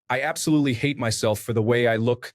I absolutely hate myself for the way I look,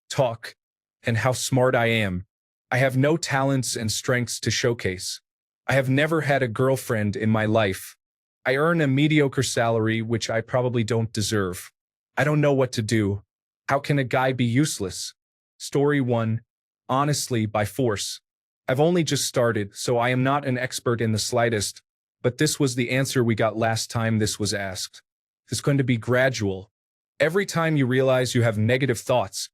talk, and how smart I am. I have no talents and strengths to showcase. I have never had a girlfriend in my life. I earn a mediocre salary, which I probably don't deserve. I don't know what to do. How can a guy be useless? Story 1. Honestly, by force. I've only just started, so I am not an expert in the slightest, but this was the answer we got last time this was asked. It's going to be gradual. Every time you realize you have negative thoughts,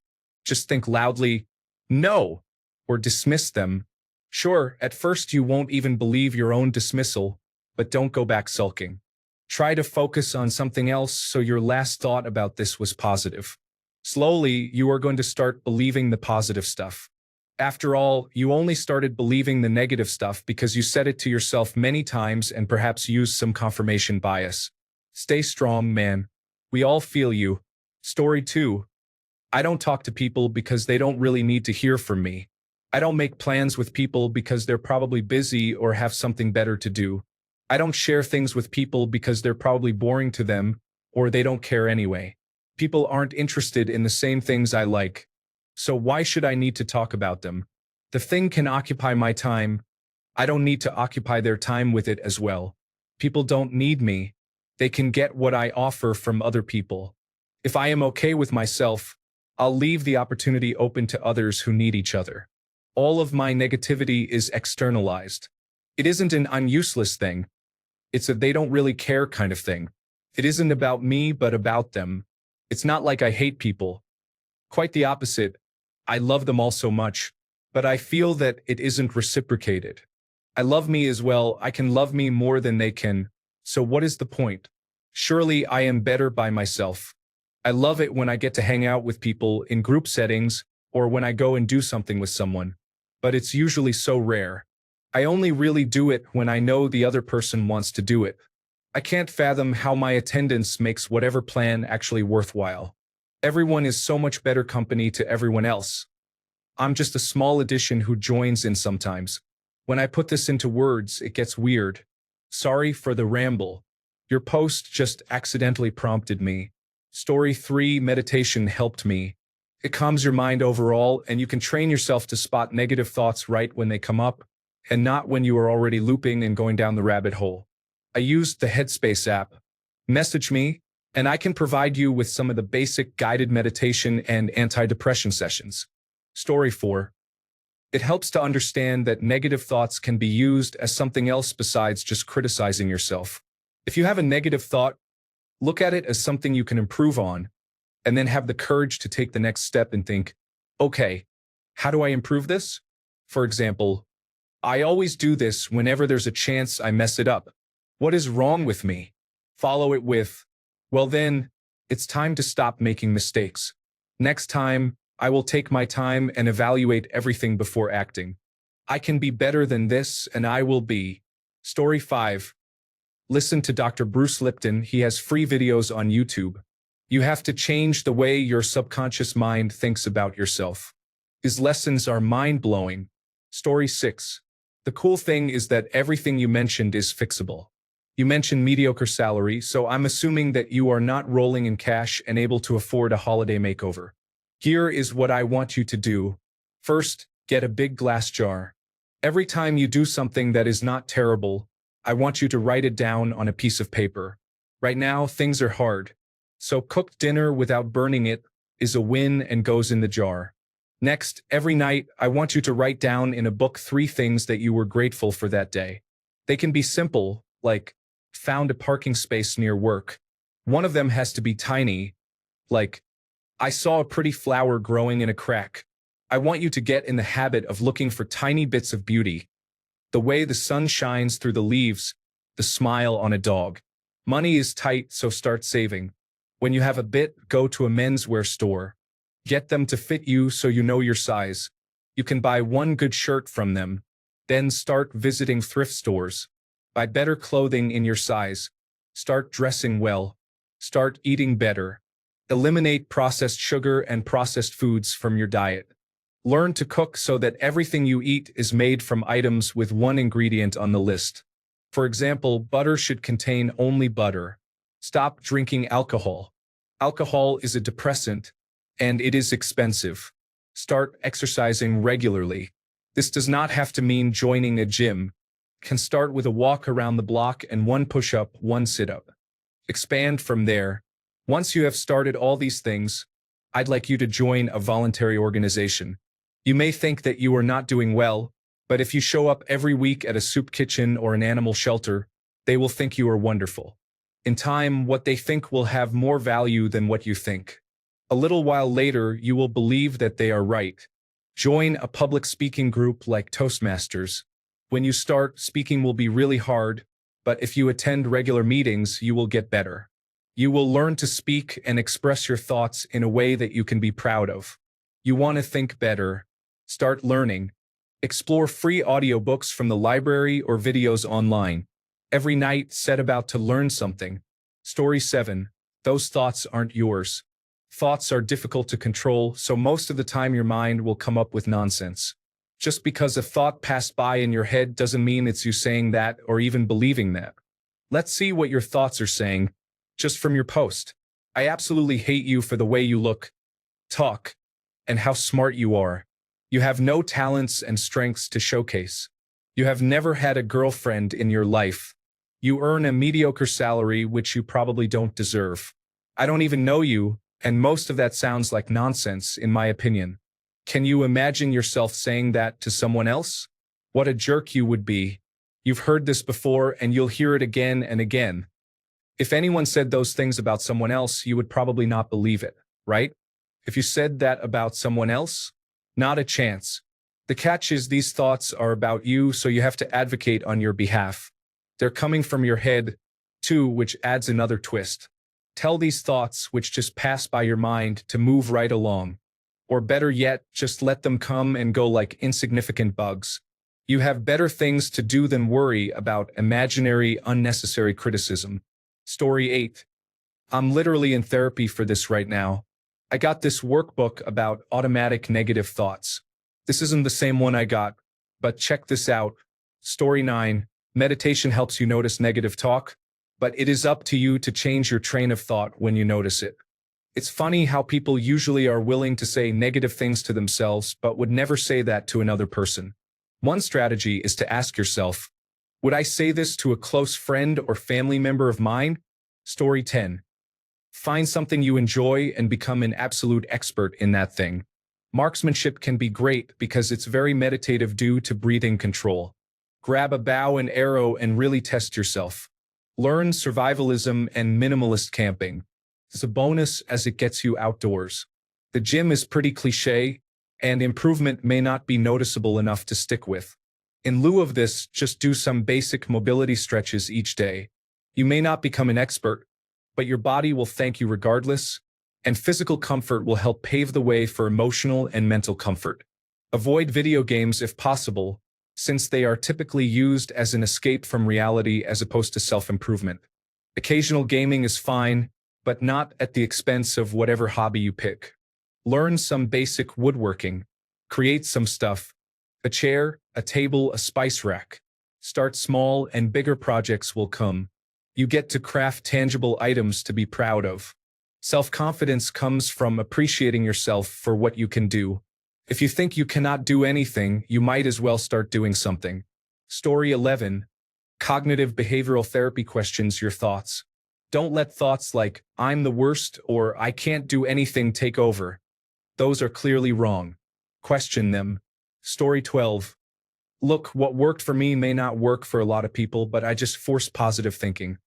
just think loudly, no, or dismiss them. Sure, at first you won't even believe your own dismissal, but don't go back sulking. Try to focus on something else so your last thought about this was positive. Slowly, you are going to start believing the positive stuff. After all, you only started believing the negative stuff because you said it to yourself many times and perhaps used some confirmation bias. Stay strong, man. We all feel you. Story 2. I don't talk to people because they don't really need to hear from me. I don't make plans with people because they're probably busy or have something better to do. I don't share things with people because they're probably boring to them or they don't care anyway. People aren't interested in the same things I like. So why should I need to talk about them? The thing can occupy my time. I don't need to occupy their time with it as well. People don't need me. They can get what I offer from other people. If I am okay with myself, I'll leave the opportunity open to others who need each other. All of my negativity is externalized. It isn't an I'm useless thing. It's a they don't really care kind of thing. It isn't about me but about them. It's not like I hate people. Quite the opposite. I love them all so much, but I feel that it isn't reciprocated. I love me as well. I can love me more than they can. So what is the point? Surely I am better by myself. I love it when I get to hang out with people in group settings or when I go and do something with someone. But it's usually so rare. I only really do it when I know the other person wants to do it. I can't fathom how my attendance makes whatever plan actually worthwhile. Everyone is so much better company to everyone else. I'm just a small addition who joins in sometimes. When I put this into words, it gets weird. Sorry for the ramble. Your post just accidentally prompted me. Story 3. Meditation helped me. It calms your mind overall, and you can train yourself to spot negative thoughts right when they come up, and not when you are already looping and going down the rabbit hole. I used the Headspace app. Message me, and I can provide you with some of the basic guided meditation and anti-depression sessions. Story 4. It helps to understand that negative thoughts can be used as something else besides just criticizing yourself. If you have a negative thought, look at it as something you can improve on, and then have the courage to take the next step and think, okay, how do I improve this? For example, I always do this whenever there's a chance I mess it up. What is wrong with me? Follow it with, well then, it's time to stop making mistakes. Next time, I will take my time and evaluate everything before acting. I can be better than this, and I will be. Story 5. Listen to Dr. Bruce Lipton. He has free videos on YouTube. You have to change the way your subconscious mind thinks about yourself. His lessons are mind-blowing. Story 6. The cool thing is that everything you mentioned is fixable. You mentioned mediocre salary, so I'm assuming that you are not rolling in cash and able to afford a holiday makeover. Here is what I want you to do. First, get a big glass jar. Every time you do something that is not terrible, I want you to write it down on a piece of paper. Right now, things are hard. So cooked dinner without burning it is a win and goes in the jar. Next, every night, I want you to write down in a book 3 things that you were grateful for that day. They can be simple, like, found a parking space near work. One of them has to be tiny, like, I saw a pretty flower growing in a crack. I want you to get in the habit of looking for tiny bits of beauty. The way the sun shines through the leaves, the smile on a dog. Money is tight, so start saving. When you have a bit, go to a menswear store. Get them to fit you so you know your size. You can buy one good shirt from them. Then start visiting thrift stores. Buy better clothing in your size. Start dressing well. Start eating better. Eliminate processed sugar and processed foods from your diet. Learn to cook so that everything you eat is made from items with one ingredient on the list. For example, butter should contain only butter. Stop drinking alcohol. Alcohol is a depressant, and it is expensive. Start exercising regularly. This does not have to mean joining a gym. Can start with a walk around the block and one push-up, one sit-up. Expand from there. Once you have started all these things, I'd like you to join a voluntary organization. You may think that you are not doing well, but if you show up every week at a soup kitchen or an animal shelter, they will think you are wonderful. In time, what they think will have more value than what you think. A little while later, you will believe that they are right. Join a public speaking group like Toastmasters. When you start, speaking will be really hard, but if you attend regular meetings, you will get better. You will learn to speak and express your thoughts in a way that you can be proud of. You want to think better. Start learning. Explore free audiobooks from the library or videos online. Every night, set about to learn something. Story 7. Those thoughts aren't yours. Thoughts are difficult to control, so most of the time your mind will come up with nonsense. Just because a thought passed by in your head doesn't mean it's you saying that or even believing that. Let's see what your thoughts are saying, just from your post. I absolutely hate you for the way you look, talk, and how smart you are. You have no talents and strengths to showcase. You have never had a girlfriend in your life. You earn a mediocre salary which you probably don't deserve. I don't even know you, and most of that sounds like nonsense, in my opinion. Can you imagine yourself saying that to someone else? What a jerk you would be. You've heard this before, and you'll hear it again and again. If anyone said those things about someone else, you would probably not believe it, right? If you said that about someone else, not a chance. The catch is these thoughts are about you, so you have to advocate on your behalf. They're coming from your head, too, which adds another twist. Tell these thoughts, which just pass by your mind, to move right along. Or better yet, just let them come and go like insignificant bugs. You have better things to do than worry about imaginary, unnecessary criticism. Story 8. I'm literally in therapy for this right now. I got this workbook about automatic negative thoughts. This isn't the same one I got, but check this out. Story 9. Meditation helps you notice negative talk, but it is up to you to change your train of thought when you notice it. It's funny how people usually are willing to say negative things to themselves, but would never say that to another person. One strategy is to ask yourself, would I say this to a close friend or family member of mine? Story 10. Find something you enjoy and become an absolute expert in that thing. Marksmanship can be great because it's very meditative due to breathing control. Grab a bow and arrow and really test yourself. Learn survivalism and minimalist camping. It's a bonus as it gets you outdoors. The gym is pretty cliche, and improvement may not be noticeable enough to stick with. In lieu of this, just do some basic mobility stretches each day. You may not become an expert, but your body will thank you regardless, and physical comfort will help pave the way for emotional and mental comfort. Avoid video games if possible, since they are typically used as an escape from reality as opposed to self-improvement. Occasional gaming is fine, but not at the expense of whatever hobby you pick. Learn some basic woodworking. Create some stuff. A chair, a table, a spice rack. Start small and bigger projects will come. You get to craft tangible items to be proud of. Self-confidence comes from appreciating yourself for what you can do. If you think you cannot do anything, you might as well start doing something. Story 11. Cognitive behavioral therapy questions your thoughts. Don't let thoughts like, I'm the worst or I can't do anything take over. Those are clearly wrong. Question them. Story 12. Look, what worked for me may not work for a lot of people, but I just forced positive thinking.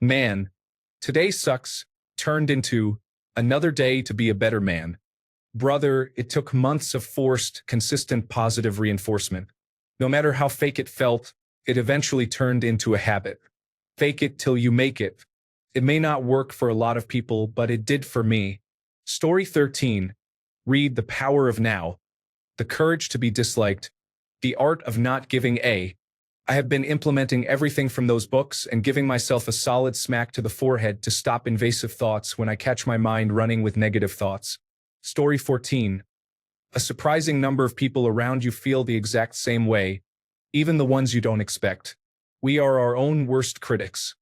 Man, today sucks turned into another day to be a better man. Brother, it took months of forced, consistent positive reinforcement. No matter how fake it felt, it eventually turned into a habit. Fake it till you make it. It may not work for a lot of people, but it did for me. Story 13. Read The Power of Now. The Courage to be Disliked. The Art of Not Giving a. I have been implementing everything from those books and giving myself a solid smack to the forehead to stop invasive thoughts when I catch my mind running with negative thoughts. Story 14. A surprising number of people around you feel the exact same way, even the ones you don't expect. We are our own worst critics.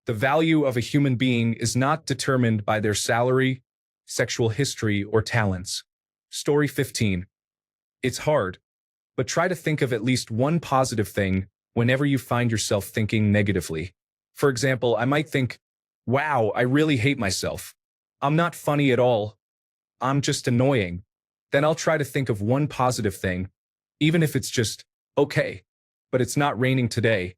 The value of a human being is not determined by their salary, sexual history, or talents. Story 15. It's hard, but try to think of at least one positive thing whenever you find yourself thinking negatively. For example, I might think, wow, I really hate myself. I'm not funny at all. I'm just annoying. Then I'll try to think of one positive thing, even if it's just, okay, but it's not raining today,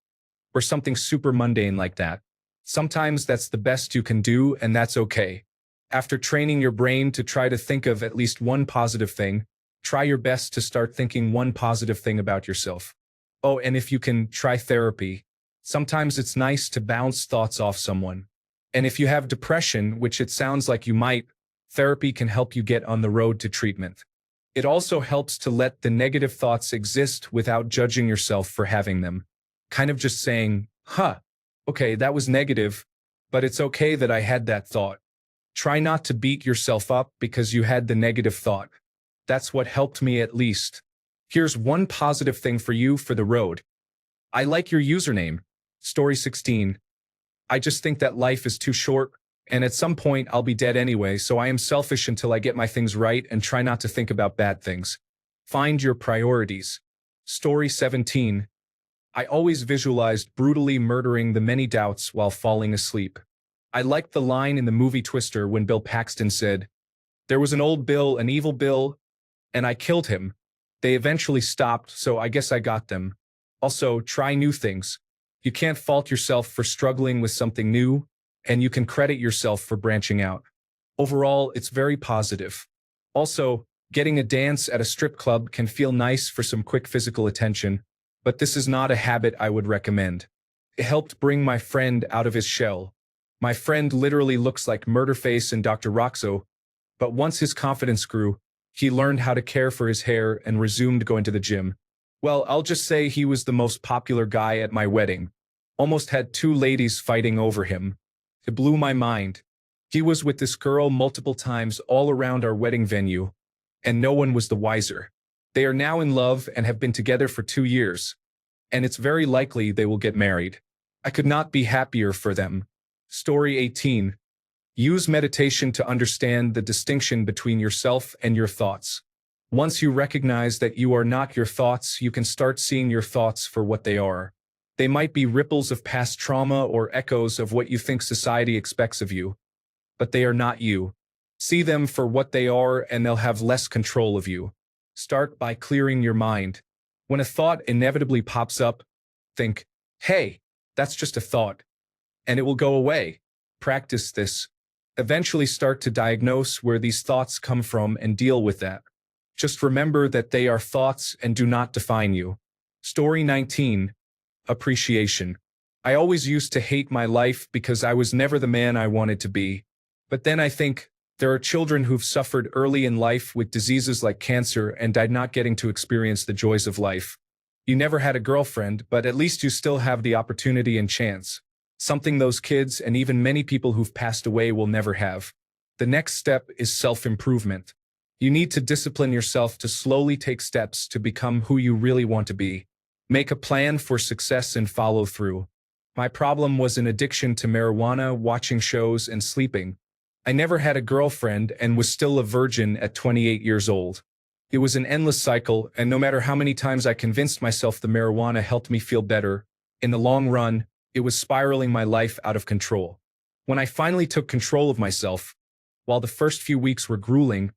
or something super mundane like that. Sometimes that's the best you can do, and that's okay. After training your brain to try to think of at least one positive thing, try your best to start thinking one positive thing about yourself. Oh, and if you can, try therapy. Sometimes it's nice to bounce thoughts off someone. And if you have depression, which it sounds like you might, therapy can help you get on the road to treatment. It also helps to let the negative thoughts exist without judging yourself for having them. Kind of just saying, okay, that was negative, but it's okay that I had that thought. Try not to beat yourself up because you had the negative thought. That's what helped me at least. Here's one positive thing for you for the road. I like your username. Story 16. I just think that life is too short, and at some point I'll be dead anyway, so I am selfish until I get my things right and try not to think about bad things. Find your priorities. Story 17. I always visualized brutally murdering the many doubts while falling asleep. I liked the line in the movie Twister when Bill Paxton said, "There was an old Bill, an evil Bill, and I killed him. They eventually stopped, so I guess I got them." Also, try new things. You can't fault yourself for struggling with something new, and you can credit yourself for branching out. Overall, it's very positive. Also, getting a dance at a strip club can feel nice for some quick physical attention, but this is not a habit I would recommend. It helped bring my friend out of his shell. My friend literally looks like Murderface and Dr. Roxo, but once his confidence grew, he learned how to care for his hair and resumed going to the gym. Well, I'll just say he was the most popular guy at my wedding. Almost had 2 ladies fighting over him. It blew my mind. He was with this girl multiple times all around our wedding venue, and no one was the wiser. They are now in love and have been together for 2 years, and it's very likely they will get married. I could not be happier for them. Story 18. Use meditation to understand the distinction between yourself and your thoughts. Once you recognize that you are not your thoughts, you can start seeing your thoughts for what they are. They might be ripples of past trauma or echoes of what you think society expects of you, but they are not you. See them for what they are, and they'll have less control of you. Start by clearing your mind. When a thought inevitably pops up, think, hey, that's just a thought, and it will go away. Practice this. Eventually start to diagnose where these thoughts come from and deal with that. Just remember that they are thoughts and do not define you. Story 19. Appreciation. I always used to hate my life because I was never the man I wanted to be. But then I think, there are children who've suffered early in life with diseases like cancer and died not getting to experience the joys of life. You never had a girlfriend, but at least you still have the opportunity and chance. Something those kids and even many people who've passed away will never have. The next step is self-improvement. You need to discipline yourself to slowly take steps to become who you really want to be. Make a plan for success and follow through. My problem was an addiction to marijuana, watching shows, and sleeping. I never had a girlfriend and was still a virgin at 28 years old. It was an endless cycle, and no matter how many times I convinced myself the marijuana helped me feel better, in the long run, it was spiraling my life out of control. When I finally took control of myself, while the first few weeks were grueling,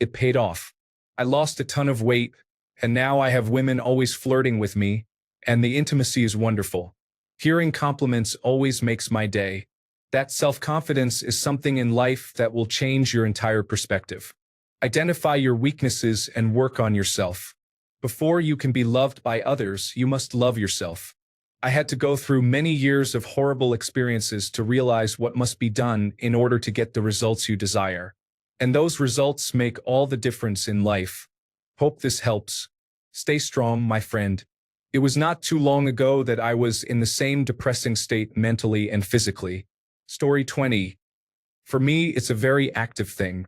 it paid off. I lost a ton of weight, and now I have women always flirting with me, and the intimacy is wonderful. Hearing compliments always makes my day. That self-confidence is something in life that will change your entire perspective. Identify your weaknesses and work on yourself. Before you can be loved by others, you must love yourself. I had to go through many years of horrible experiences to realize what must be done in order to get the results you desire. And those results make all the difference in life. Hope this helps. Stay strong, my friend. It was not too long ago that I was in the same depressing state mentally and physically. Story 20. For me, it's a very active thing.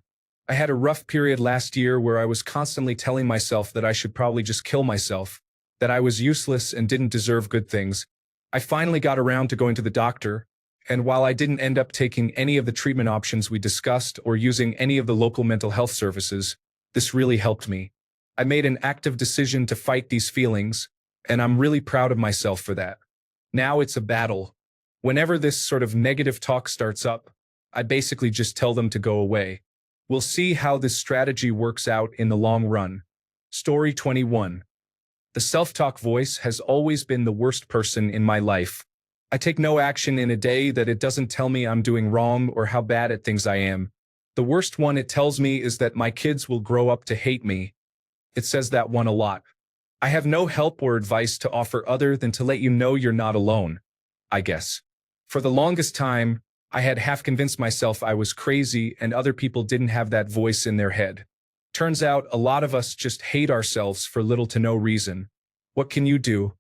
I had a rough period last year where I was constantly telling myself that I should probably just kill myself, that I was useless and didn't deserve good things. I finally got around to going to the doctor, And while I didn't end up taking any of the treatment options we discussed or using any of the local mental health services, this really helped me. I made an active decision to fight these feelings, and I'm really proud of myself for that. Now it's a battle. Whenever this sort of negative talk starts up, I basically just tell them to go away. We'll see how this strategy works out in the long run. Story 21. The self-talk voice has always been the worst person in my life. I take no action in a day that it doesn't tell me I'm doing wrong or how bad at things I am. The worst one it tells me is that my kids will grow up to hate me. It says that one a lot. I have no help or advice to offer other than to let you know you're not alone, I guess. For the longest time, I had half convinced myself I was crazy and other people didn't have that voice in their head. Turns out a lot of us just hate ourselves for little to no reason. What can you do?